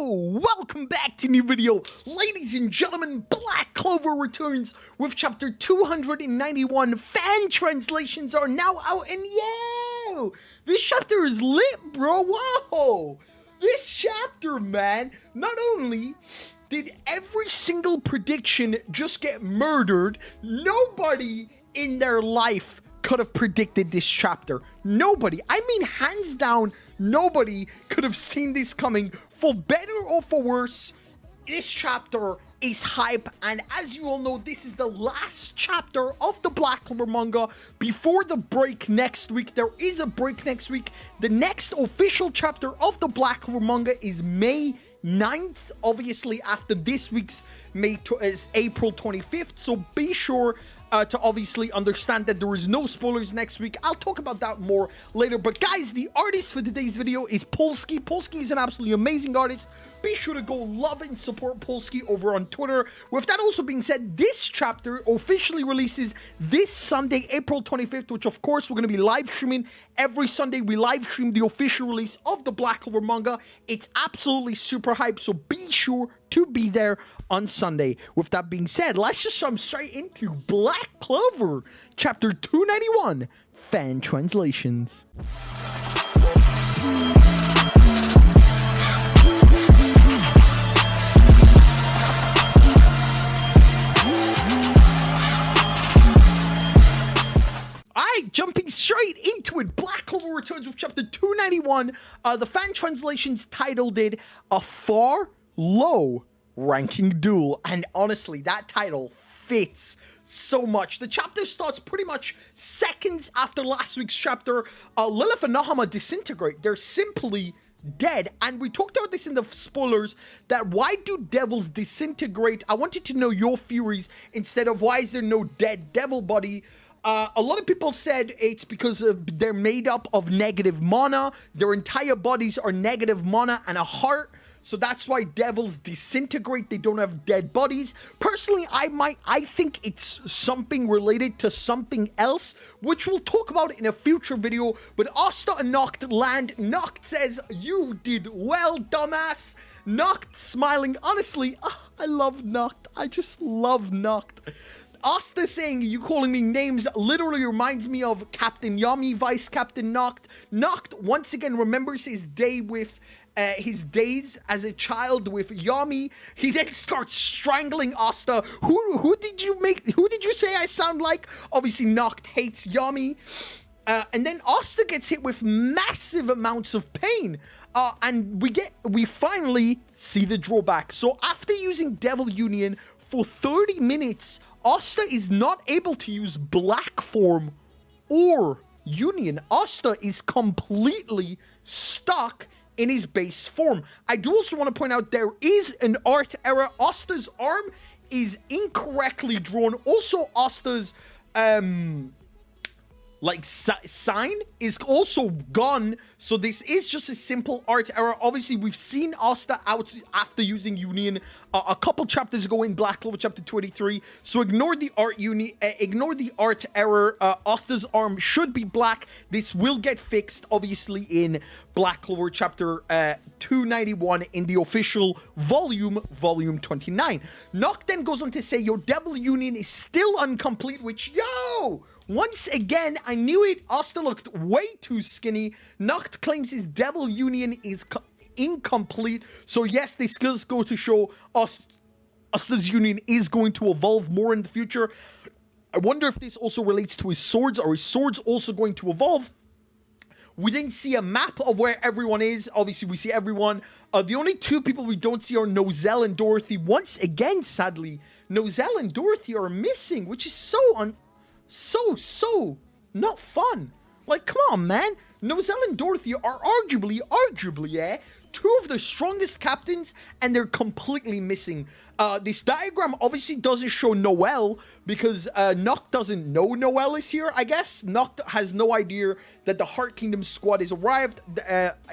Welcome back to new video. Ladies and gentlemen, Black Clover returns with chapter 291. Fan translations are now out, and this chapter is lit, bro. Whoa! This chapter, man, not only did every single prediction just get murdered, nobody in their life could have predicted this chapter. Nobody. I mean, hands down, nobody could have seen this coming. For better or for worse, this chapter is hype, and as you all know, this is the last chapter of the Black Clover manga before the break next week. There is a break next week. The next official chapter of the Black Clover manga is May 9th, obviously after this week's is April 25th, so be sure to obviously understand that there is no spoilers next week. I'll talk about that more later. But guys, the artist for today's video is Polsky. Polsky is an absolutely amazing artist. Be sure to go love and support Polsky over on Twitter. With that also being said, this chapter officially releases this Sunday, April 25th, which of course we're going to be live streaming. Every Sunday we live stream the official release of the Black Clover manga. It's absolutely super hype, so be sure to be there on Sunday. With that being said, let's just jump straight into Black Clover, chapter 291, fan translations. Alright, jumping straight into it, Black Clover returns with chapter 291. The fan translations titled it A Far Low Ranking Duel, and honestly, that title fits so much. The chapter starts pretty much seconds after last week's chapter. Lilith and Nahama disintegrate. They're simply dead, and we talked about this in the spoilers, that why do devils disintegrate? I wanted to know your theories instead of why is there no dead devil body. A lot of people said it's because they're made up of negative mana. Their entire bodies are negative mana and a heart. So that's why devils disintegrate. They don't have dead bodies. Personally, I think it's something related to something else, which we'll talk about in a future video. But Asta and Noct land. Noct says, "You did well, dumbass." Noct smiling. Honestly, I love Noct. I just love Noct. Asta saying, "You calling me names," literally reminds me of Captain Yami, Vice Captain Noct. Noct once again remembers his his days as a child with Yami. He then starts strangling Asta. Who did you say I sound like? Obviously Noct hates Yami. And then Asta gets hit with massive amounts of pain. And we finally see the drawback. So after using Devil Union for 30 minutes, Asta is not able to use Black Form or Union. Asta is completely stuck in his base form. I do also want to point out there is an art error. Asta's arm is incorrectly drawn. Also, Asta's sign is also gone. So this is just a simple art error. Obviously, we've seen Asta out after using Union a couple chapters ago in Black Clover chapter 23. So ignore the art error. Asta's arm should be black. This will get fixed, obviously, in Black Clover chapter 291 in the official volume 29. Noct then goes on to say, "Your Devil Union is still incomplete," which, once again, I knew it. Asta looked way too skinny. Noct claims his Devil Union is incomplete. So yes, this does go to show Asta's Union is going to evolve more in the future. I wonder if this also relates to his swords. Are his swords also going to evolve? We then see a map of where everyone is. Obviously, we see everyone. The only two people we don't see are Nozel and Dorothy. Once again, sadly, Nozel and Dorothy are missing, which is so not fun. Like, come on, man. Nozel and Dorothy are arguably, two of the strongest captains, and they're completely missing. This diagram obviously doesn't show Noel because Noct doesn't know Noel is here, I guess. Noct has no idea that the Heart Kingdom squad has arrived.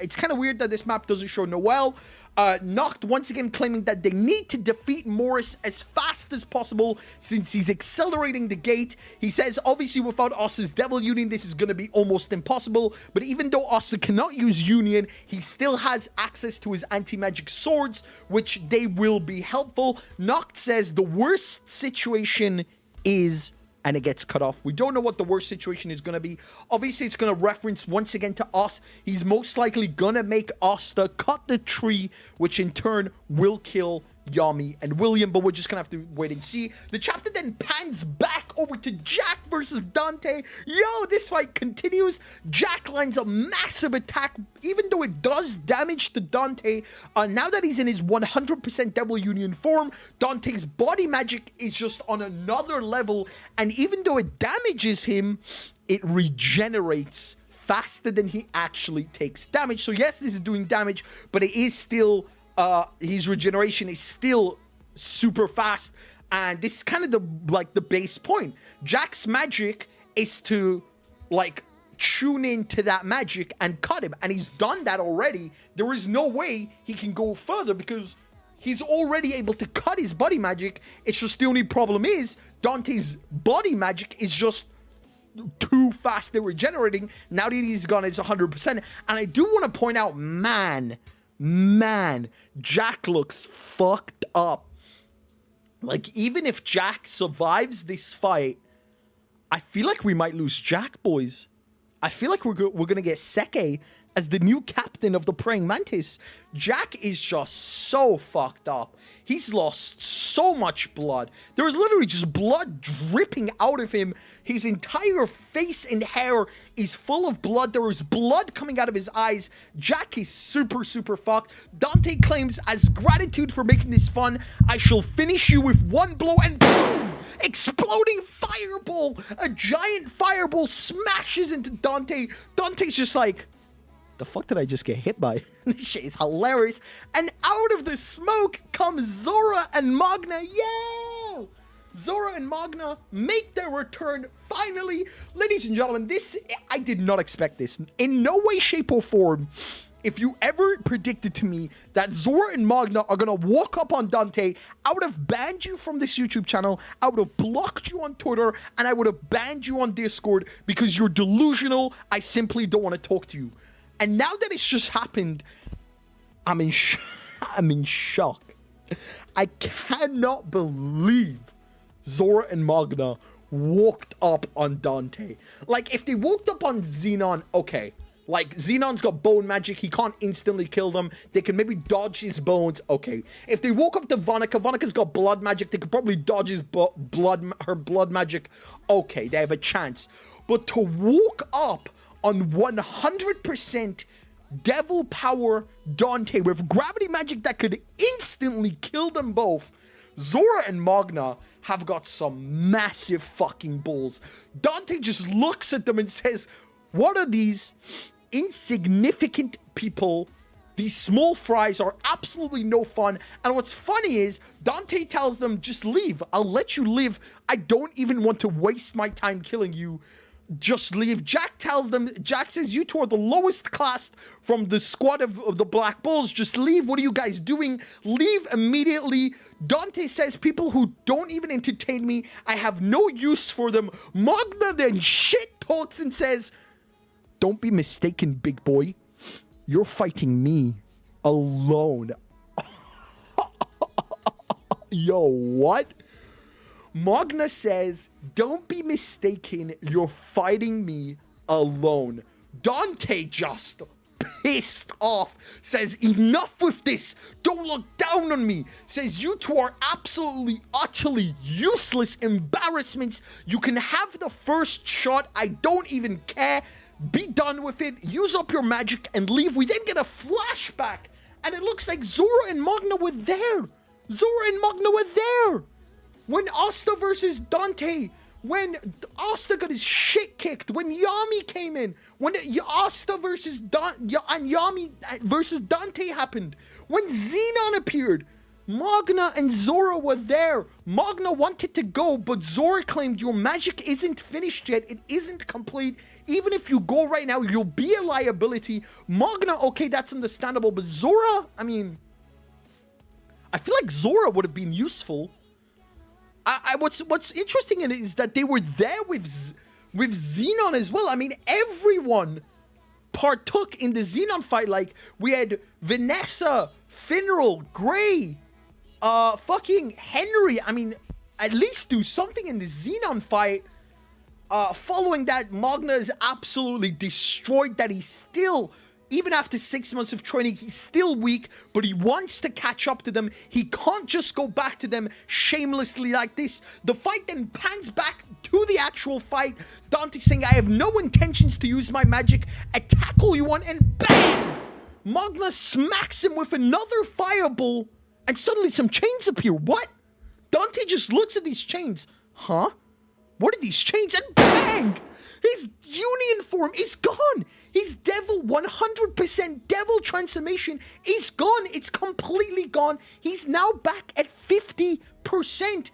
It's kind of weird that this map doesn't show Noel. Noct once again claiming that they need to defeat Morris as fast as possible since he's accelerating the gate. He says, obviously, without Asta's Devil Union, this is going to be almost impossible. But even though Asta cannot use Union, he still has access to his anti-magic swords, which they will be helpful. Noct says the worst situation is... and it gets cut off. We don't know what the worst situation is going to be. Obviously, it's going to reference once again to us. He's most likely going to make Asta cut the tree, which in turn will kill Yami and William, but we're just gonna have to wait and see. The chapter then pans back over to Jack versus Dante. Yo, this fight continues. Jack lands a massive attack, even though it does damage to Dante. Now that he's in his 100% Devil Union form, Dante's body magic is just on another level, and even though it damages him, it regenerates faster than he actually takes damage. So yes, this is doing damage, but it is still his regeneration is still super fast, and this is kind of the base point. Jack's magic is to tune into that magic and cut him, and he's done that already. There is no way he can go further because he's already able to cut his body magic. It's just the only problem is Dante's body magic is just too fast at regenerating now that he's gone his 100%. And I do want to point out, man, Jack looks fucked up. Even if Jack survives this fight, I feel like we might lose Jack, boys. I feel like we're gonna get Seke as the new captain of the Praying Mantis. Jack is just so fucked up. He's lost so much blood. There is literally just blood dripping out of him. His entire face and hair is full of blood. There is blood coming out of his eyes. Jack is super, super fucked. Dante claims, as gratitude for making this fun, I shall finish you with one blow, and boom! Exploding fireball! A giant fireball smashes into Dante. Dante's just like, the fuck did I just get hit by? This shit is hilarious. And out of the smoke comes Zora and Magna. Yeah! Zora and Magna make their return finally. Ladies and gentlemen, I did not expect this. In no way, shape, or form, if you ever predicted to me that Zora and Magna are gonna walk up on Dante, I would have banned you from this YouTube channel, I would have blocked you on Twitter, and I would have banned you on Discord because you're delusional. I simply don't want to talk to you. And now that it's just happened, I'm in shock. I cannot believe Zora and Magna walked up on Dante. If they walked up on Xenon, okay. Xenon's got bone magic, he can't instantly kill them. They can maybe dodge his bones, okay. If they woke up to Vonnika's got blood magic, they could probably dodge her blood magic, okay, they have a chance. But to walk up on 100% devil power Dante with gravity magic that could instantly kill them both, Zora and Magna have got some massive fucking balls. Dante just looks at them and says, what are these insignificant people? These small fries are absolutely no fun. And what's funny is Dante tells them, just leave. I'll let you live. I don't even want to waste my time killing you. Just leave. Jack says, you two are the lowest class from the squad of the Black Bulls. Just leave. What are you guys doing? Leave immediately. Dante says, people who don't even entertain me, I have no use for them. Magna then shit talks and says, don't be mistaken, big boy. You're fighting me alone. Yo, what? Magna says, don't be mistaken, you're fighting me alone. Dante just pissed off, says, enough with this, don't look down on me, says, you two are absolutely, utterly useless embarrassments. You can have the first shot, I don't even care. Be done with it, use up your magic and leave. We then get a flashback, and it looks like Zora and Magna were there. Zora and Magna were there when Asta versus Dante, when Asta got his shit kicked, when Yami came in, when Asta versus Yami versus Dante happened, when Xenon appeared. Magna and Zora were there. Magna wanted to go, but Zora claimed your magic isn't finished yet. It isn't complete. Even if you go right now, you'll be a liability. Magna, okay, that's understandable. But Zora, I mean, I feel like Zora would have been useful. What's interesting in it is that they were there with Xenon as well. I mean, everyone partook in the Xenon fight. Like, we had Vanessa, Finral, Gray, fucking Henry. I mean, at least do something in the Xenon fight. Following that, Magna is absolutely destroyed. That he's still, even after 6 months of training, he's still weak, but he wants to catch up to them. He can't just go back to them shamelessly like this. The fight then pans back to the actual fight. Dante saying, I have no intentions to use my magic. Attack all you want, and bang! Magna smacks him with another fireball, and suddenly some chains appear. What? Dante just looks at these chains. Huh? What are these chains? And bang! His union form is gone. His devil, 100% devil transformation is gone. It's completely gone. He's now back at 50%.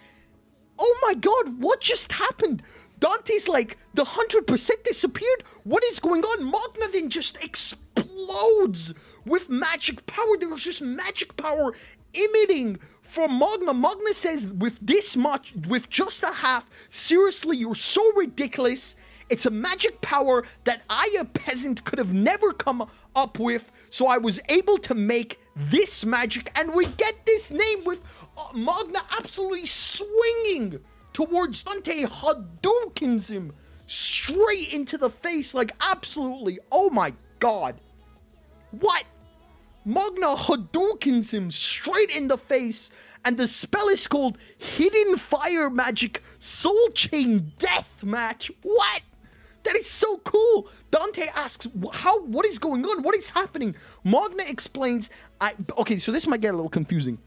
Oh my god, what just happened? Dante's like, the 100% disappeared? What is going on? Magna then just explodes with magic power. There was just magic power emitting from Magna. Magna says, with this much, with just a half, seriously, you're so ridiculous. It's a magic power that I, a peasant, could have never come up with. So I was able to make this magic. And we get this name with Magna absolutely swinging towards Dante. Hadoukens him straight into the face. Like, absolutely. Oh my god. What? Magna Hadoukens him straight in the face. And the spell is called Hidden Fire Magic Soul Chain Death Match. What? That is so cool. Dante asks, what is going on? What is happening? Magna explains, okay, so this might get a little confusing.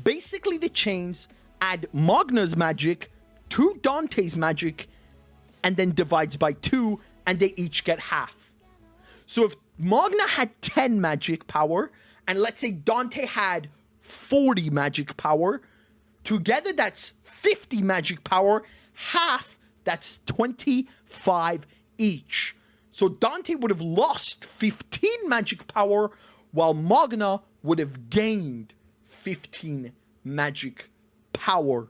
Basically, the chains add Magna's magic to Dante's magic and then divides by 2, and they each get half. So if Magna had 10 magic power, and let's say Dante had 40 magic power, together that's 50 magic power, half, that's 25 each. So Dante would have lost 15 magic power, while Magna would have gained 15 magic power.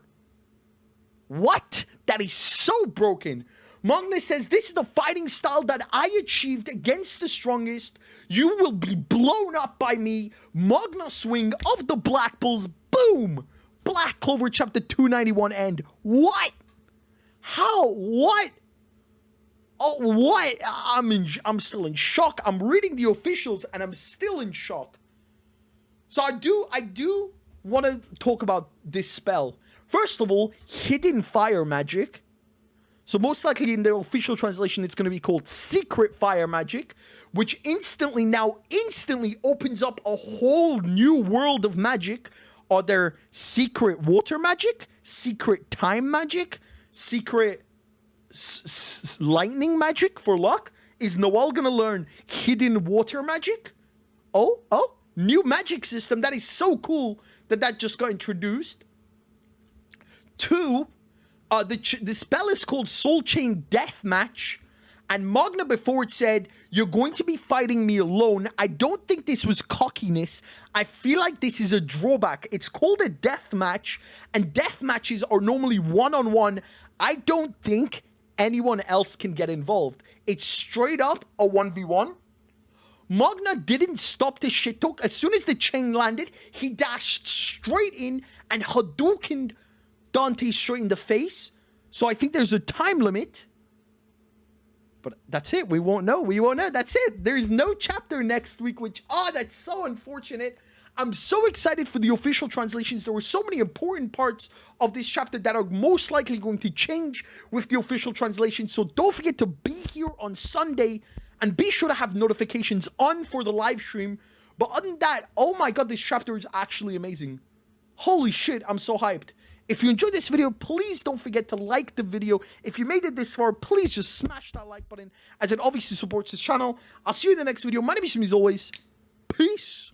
What? That is so broken. Magna says, this is the fighting style that I achieved against the strongest. You will be blown up by me. Magna swing of the Black Bulls. Boom! Black Clover chapter 291 end. What? How? What? Oh, what? I'm still in shock. I'm reading the officials and I'm still in shock. So I do want to talk about this spell. First of all, Hidden Fire Magic. So most likely in the official translation, it's going to be called Secret Fire Magic, which instantly opens up a whole new world of magic. Are there secret water magic, secret time magic, secret lightning magic for luck? Is Noel going to learn hidden water magic? Oh, new magic system. That is so cool that just got introduced. 2, the spell is called Soul Chain Death Match. And Magna before it said, you're going to be fighting me alone. I don't think this was cockiness. I feel like this is a drawback. It's called a death match, and death matches are normally one-on-one. I don't think anyone else can get involved. It's straight up a 1v1. Magna didn't stop this shit talk. As soon as the chain landed, he dashed straight in and Hadoukened Dante straight in the face. So I think there's a time limit. But that's it. We won't know. That's it. There's no chapter next week, which, that's so unfortunate. I'm so excited for the official translations. There were so many important parts of this chapter that are most likely going to change with the official translation. So don't forget to be here on Sunday and be sure to have notifications on for the live stream. But other than that, oh my god, this chapter is actually amazing. Holy shit, I'm so hyped. If you enjoyed this video, please don't forget to like the video. If you made it this far, please just smash that like button, as it obviously supports this channel. I'll see you in the next video. My name is Jimmy, as always. Peace.